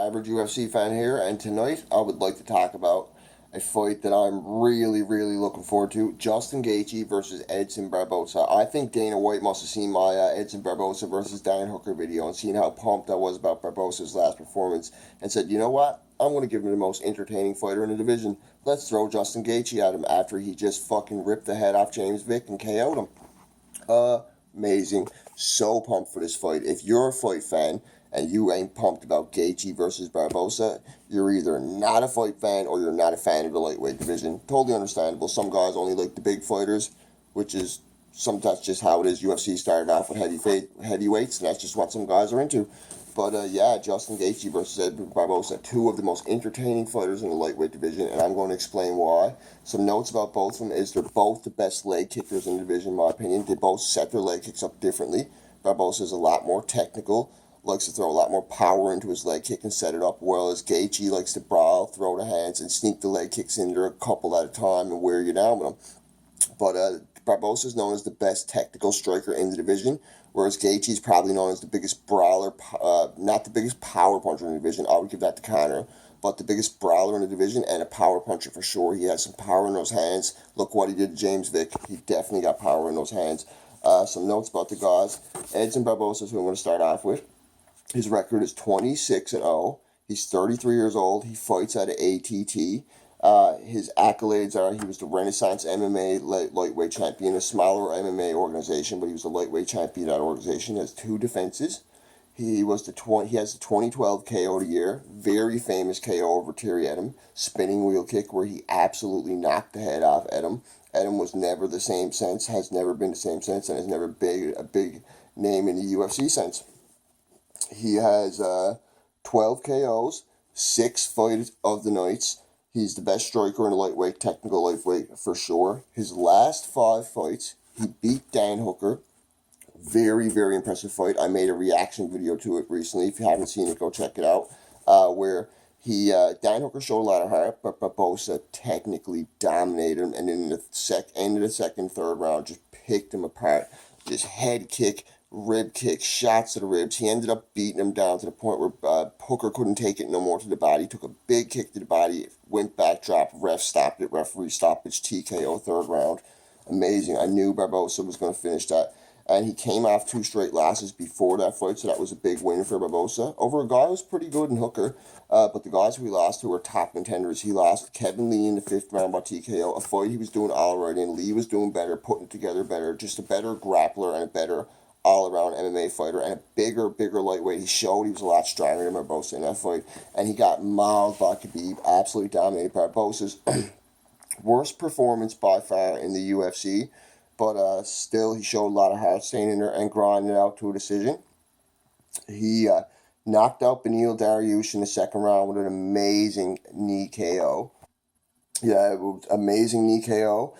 Average UFC fan here, and tonight I would like to talk about a fight that I'm really, really looking forward to: Justin Gaethje versus Edson Barbosa. I think Dana White must have seen my Edson Barbosa versus Dan Hooker video and seen how pumped I was about Barbosa's last performance, and said, you know what? I'm going to give him the most entertaining fighter in the division. Let's throw Justin Gaethje at him after he just fucking ripped the head off James Vick and KO'd him. Amazing. So pumped for this fight. If you're a fight fan and you ain't pumped about Gaethje versus Barbosa, you're either not a fight fan or you're not a fan of the lightweight division. Totally understandable. Some guys only like the big fighters, which is sometimes just how it is. UFC started off with heavyweights, and that's just what some guys are into. But yeah, Justin Gaethje versus Edson Barbosa, two of the most entertaining fighters in the lightweight division, and I'm going to explain why. Some notes about both of them is they're both the best leg kickers in the division, in my opinion. They both set their leg kicks up differently. Barbosa is a lot more technical, likes to throw a lot more power into his leg kick and set it up, whereas Gaethje likes to brawl, throw the hands, and sneak the leg kicks in there a couple at a time and wear you down with them. But Barbosa is known as the best technical striker in the division, whereas Gaethje is probably known as the biggest brawler, not the biggest power puncher in the division. I would give that to Conor, but the biggest brawler in the division and a power puncher for sure. He has some power in those hands. Look what he did to James Vick. He definitely got power in those hands. Some notes about the guys. Edson Barbosa is who I'm going to start off with. His record is 26-0. He's 33 years old. He fights at ATT. His accolades are he was the Renaissance MMA lightweight champion, a smaller MMA organization, but he was the lightweight champion of that organization. He has 2 defenses. He has the 2012 KO of the year, very famous KO over Terry Edom, spinning wheel kick where he absolutely knocked the head off Edom. Edom was never the same since, has never been the same since, and has never been a big name in the UFC since. He has 12 KOs, 6 fights of the nights. He's the best striker in the lightweight, technical lightweight for sure. His last 5 fights, he beat Dan Hooker. Very, very impressive fight. I made a reaction video to it recently. If you haven't seen it, go check it out. Where Dan Hooker showed a lot of heart, but Barbosa technically dominated him, and in the end of the second, third round, just picked him apart. Just head kick, rib kick, shots to the ribs. He ended up beating him down to the point where Hooker couldn't take it no more to the body. Took a big kick to the body, went back, dropped, ref stopped it, referee stoppage, TKO, third round. Amazing. I knew Barbosa was going to finish that. And he came off 2 straight losses before that fight, so that was a big win for Barbosa over a guy who was pretty good in Hooker. But the guys who he lost to were top contenders. He lost Kevin Lee in the 5th round by TKO, a fight he was doing all right in. Lee was doing better, putting it together better, just a better grappler and a better all-around MMA fighter, and a bigger lightweight. He showed he was a lot stronger than Barbosa in that fight, and he got mauled by Khabib, absolutely dominated Barbosa's worst performance by far in the UFC. But still, he showed a lot of heart staying in there and grinding it out to a decision. He knocked out Beneil Dariush in the 2nd round with an amazing knee KO. Yeah, it was amazing knee KO.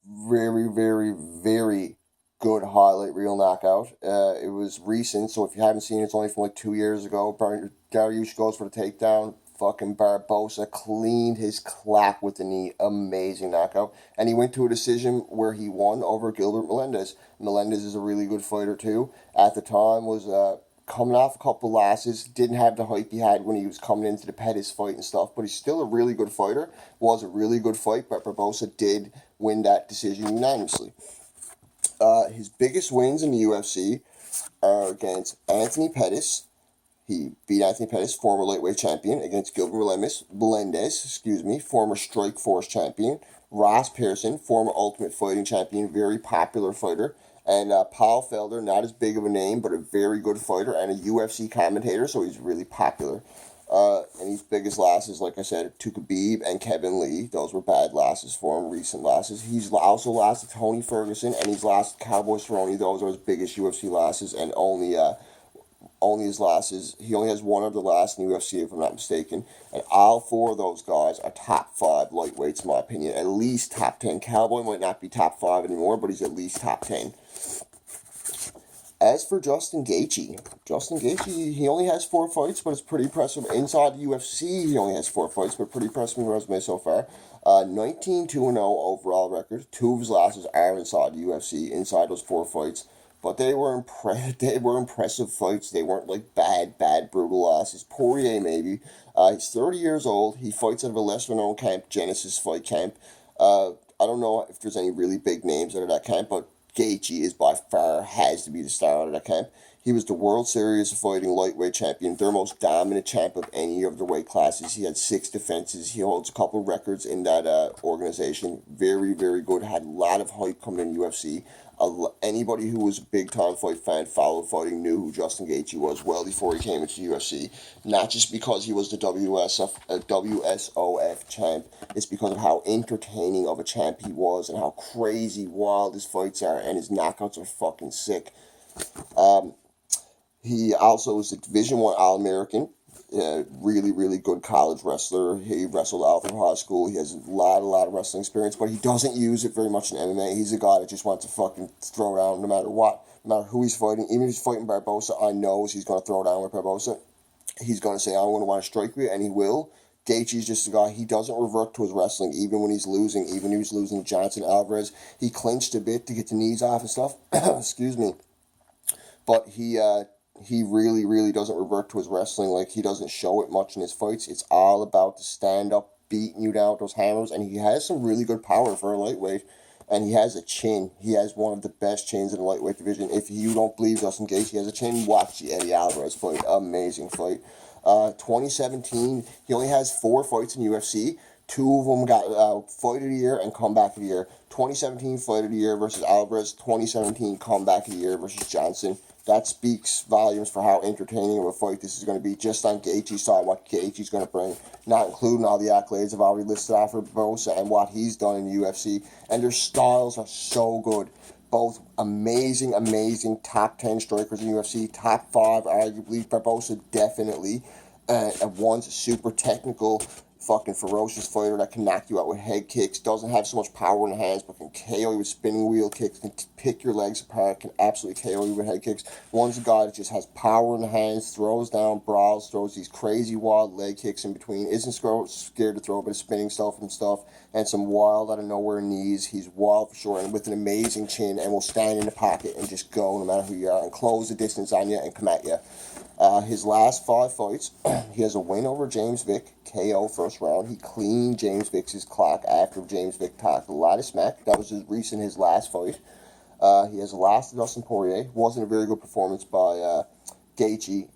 Very, very, very good highlight reel knockout. It was recent, so if you haven't seen it, it's only from like 2 years ago. Dariush goes for the takedown. Fucking Barbosa cleaned his clap with the knee. Amazing knockout. And he went to a decision where he won over Gilbert Melendez. Melendez is a really good fighter too. At the time was coming off a couple losses. Didn't have the hype he had when he was coming into the Pettis fight and stuff. But he's still a really good fighter. Was a really good fight, but Barbosa did win that decision unanimously. His biggest wins in the UFC are against Anthony Pettis. He beat Anthony Pettis, former lightweight champion, against Gilbert Melendez, former Strikeforce champion. Ross Pearson, former Ultimate Fighting champion, very popular fighter. And Paul Felder, not as big of a name, but a very good fighter and a UFC commentator, so he's really popular. And his biggest losses, like I said, to Khabib and Kevin Lee. Those were bad losses for him, recent losses. He's also lost to Tony Ferguson, and he's lost to Cowboy Cerrone. Those are his biggest UFC losses, and only his losses. He only has one other loss in the UFC, if I'm not mistaken. And all 4 of those guys are top 5 lightweights, in my opinion. At least top 10. Cowboy might not be top 5 anymore, but he's at least top 10. As for Justin Gaethje, he only has 4 fights, but it's pretty impressive. Inside the UFC, he only has 4 fights, but pretty impressive resume so far. 19-2-0 overall record. 2 of his losses are inside the UFC, inside those 4 fights. but they were they were impressive fights. They weren't like bad, brutal losses. Poirier, maybe. He's 30 years old. He fights out of a lesser known camp, Genesis Fight Camp. I don't know if there's any really big names out of that camp, but Gaethje is by far has to be the star out of that camp. He was the World Series of Fighting lightweight champion, their most dominant champ of any of the weight classes. He had 6 defenses. He holds a couple of records in that organization. Very, very good. Had a lot of hype coming in UFC. Anybody who was a big time fight fan, followed fighting, knew who Justin Gaethje was well before he came into UFC. Not just because he was the WSOF champ, it's because of how entertaining of a champ he was and how crazy wild his fights are, and his knockouts are fucking sick. He also is a Division I All-American. Really, really good college wrestler. He wrestled out of high school. He has a lot of wrestling experience, but he doesn't use it very much in MMA. He's a guy that just wants to fucking throw down no matter what, no matter who he's fighting. Even if he's fighting Barbosa, I know he's going to throw down with Barbosa. He's going to say, I want to strike you, and he will. Gaethje's just a guy, he doesn't revert to his wrestling, even when he's losing, even when he was losing to Johnson Alvarez. He clinched a bit to get the knees off and stuff. Excuse me. But he really, really doesn't revert to his wrestling. Like, he doesn't show it much in his fights. It's all about the stand-up, beating you down with those hammers, and he has some really good power for a lightweight, and he has a chin. He has one of the best chins in the lightweight division. If you don't believe Justin Gaethje has a chin, watch the Eddie Alvarez fight. Amazing fight. 2017, he only has 4 fights in UFC. 2 of them got Fight of the Year and Comeback of the Year. 2017 Fight of the Year versus Alvarez. 2017 Comeback of the Year versus Johnson. That speaks volumes for how entertaining of a fight this is going to be, just on Gaethje's side, what Gaethje's going to bring, not including all the accolades I've already listed off for Barbosa and what he's done in the UFC. And their styles are so good. Both amazing top 10 strikers in UFC, top 5 arguably, Barbosa definitely, and one's a super technical, fucking ferocious fighter that can knock you out with head kicks, doesn't have so much power in the hands, but can KO you with spinning wheel kicks, can pick your legs apart, can absolutely KO you with head kicks. One's a guy that just has power in the hands, throws down, brawls, throws these crazy wild leg kicks in between, isn't scared to throw a bit of spinning stuff and stuff, and some wild out of nowhere knees. He's wild for sure, and with an amazing chin, and will stand in the pocket and just go no matter who you are, and close the distance on you and come at you. His last 5 fights, he has a win over James Vick, KO first round. He cleaned James Vick's clock after James Vick talked a lot of smack. That was his last fight. He has a loss to Dustin Poirier. Wasn't a very good performance by Gaethje.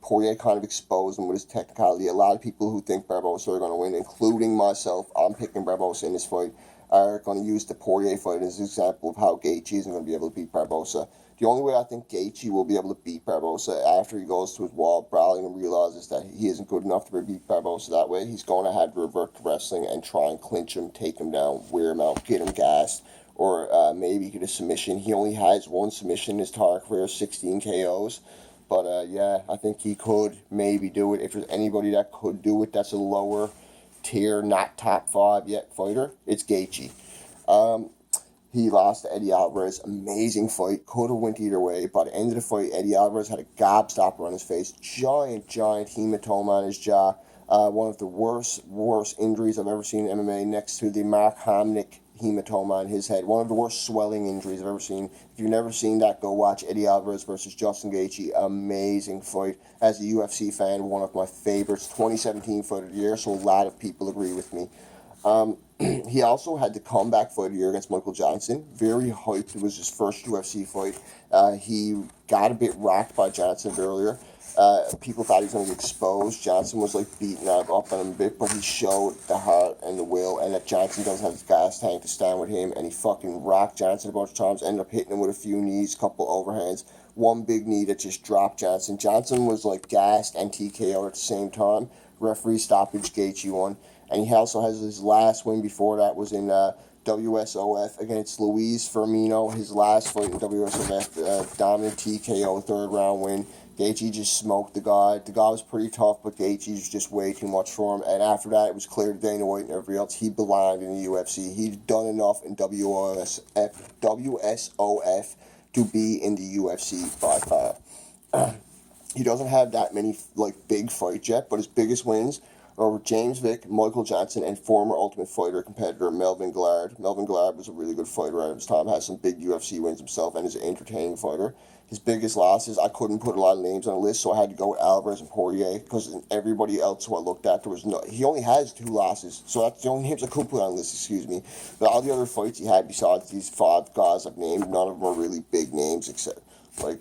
Poirier kind of exposed him with his technicality. A lot of people who think Barbosa are going to win, including myself, I'm picking Barbosa in this fight, are going to use the Poirier fight as an example of how Gaethje isn't going to be able to beat Barbosa. The only way I think Gaethje will be able to beat Barbosa after he goes to his wall brawling and realizes that he isn't good enough to beat Barbosa that way, he's going to have to revert to wrestling and try and clinch him, take him down, wear him out, get him gassed, or maybe get a submission. He only has 1 submission in his entire career, 16 KOs. But yeah, I think he could maybe do it. If there's anybody that could do it that's a lower tier, not top 5 yet fighter, it's Gaethje. He lost to Eddie Alvarez. Amazing fight. Could have went either way. By the end of the fight, Eddie Alvarez had a gobstopper on his face. Giant hematoma on his jaw. One of the worst injuries I've ever seen in MMA, next to the Mark Hominick hematoma on his head. One of the worst swelling injuries I've ever seen. If you've never seen that, go watch Eddie Alvarez versus Justin Gaethje. Amazing fight. As a UFC fan, one of my favorites. 2017 Fight of the Year, so a lot of people agree with me. He also had the comeback fight of the year against Michael Johnson. Very hyped. It was his first UFC fight. He got a bit rocked by Johnson earlier. People thought he was going to get exposed. Johnson was like beating up on him a bit, but he showed the heart and the will, and that Johnson doesn't have his gas tank to stand with him, and he fucking rocked Johnson a bunch of times, ended up hitting him with a few knees, couple overhands, 1 big knee that just dropped Johnson. Johnson was like gassed and TKO at the same time. Referee stoppage, Gaethje won. And he also has his last win before that was in WSOF against Luis Firmino. His last fight in WSOF, dominant TKO, 3rd round win. Gaethje just smoked the guy. The guy was pretty tough, but Gaethje was just way too much for him. And after that, it was clear to Dana White and everybody else he belonged in the UFC. He'd done enough in WSOF to be in the UFC by far. He doesn't have that many like big fights yet, but his biggest wins over James Vick, Michael Johnson, and former Ultimate Fighter competitor Melvin Gillard. Melvin Gillard was a really good fighter at his time, has some big UFC wins himself, and is an entertaining fighter. His biggest losses, I couldn't put a lot of names on the list, so I had to go with Alvarez and Poirier, because everybody else who I looked at, there was no, he only has 2 losses, so that's the only names I could put on the list, excuse me. But all the other fights he had besides these 5 guys I've named, none of them are really big names, except, like,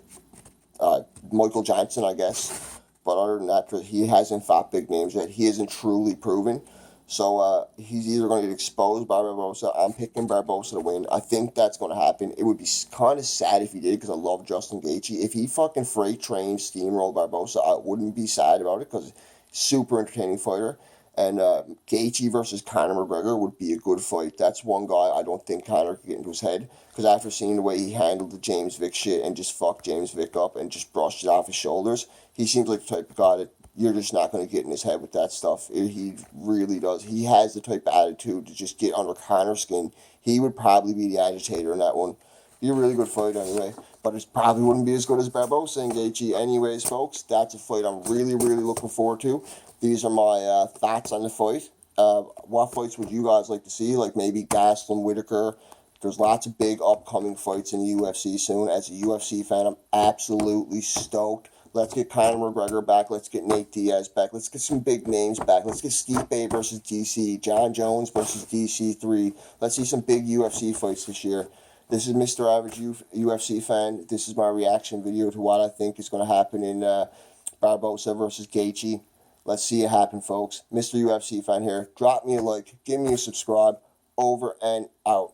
Michael Johnson, I guess. But other than that, he hasn't fought big names yet. He isn't truly proven. So he's either going to get exposed by Barbosa. I'm picking Barbosa to win. I think that's going to happen. It would be kind of sad if he did, because I love Justin Gaethje. If he fucking freight trained steamrolled Barbosa, I wouldn't be sad about it, because super entertaining fighter. And Gaethje versus Conor McGregor would be a good fight. That's one guy I don't think Conor could get into his head, because after seeing the way he handled the James Vick shit and just fucked James Vick up and just brushed it off his shoulders, he seems like the type of guy that you're just not going to get in his head with that stuff. He really does. He has the type of attitude to just get under Conor's skin. He would probably be the agitator in that one. Be a really good fight anyway, but it probably wouldn't be as good as Barbosa and Gaethje. Anyways, folks, that's a fight I'm really, really looking forward to. These are my thoughts on the fight. What fights would you guys like to see? Like maybe Gastelum, Whitaker. There's lots of big upcoming fights in the UFC soon. As a UFC fan, I'm absolutely stoked. Let's get Conor McGregor back. Let's get Nate Diaz back. Let's get some big names back. Let's get Stipe versus DC. John Jones versus DC3. Let's see some big UFC fights this year. This is Mr. Average UFC fan. This is my reaction video to what I think is going to happen in Barbosa versus Gaethje. Let's see it happen, folks. Mr. UFC fan here. Drop me a like. Give me a subscribe. Over and out.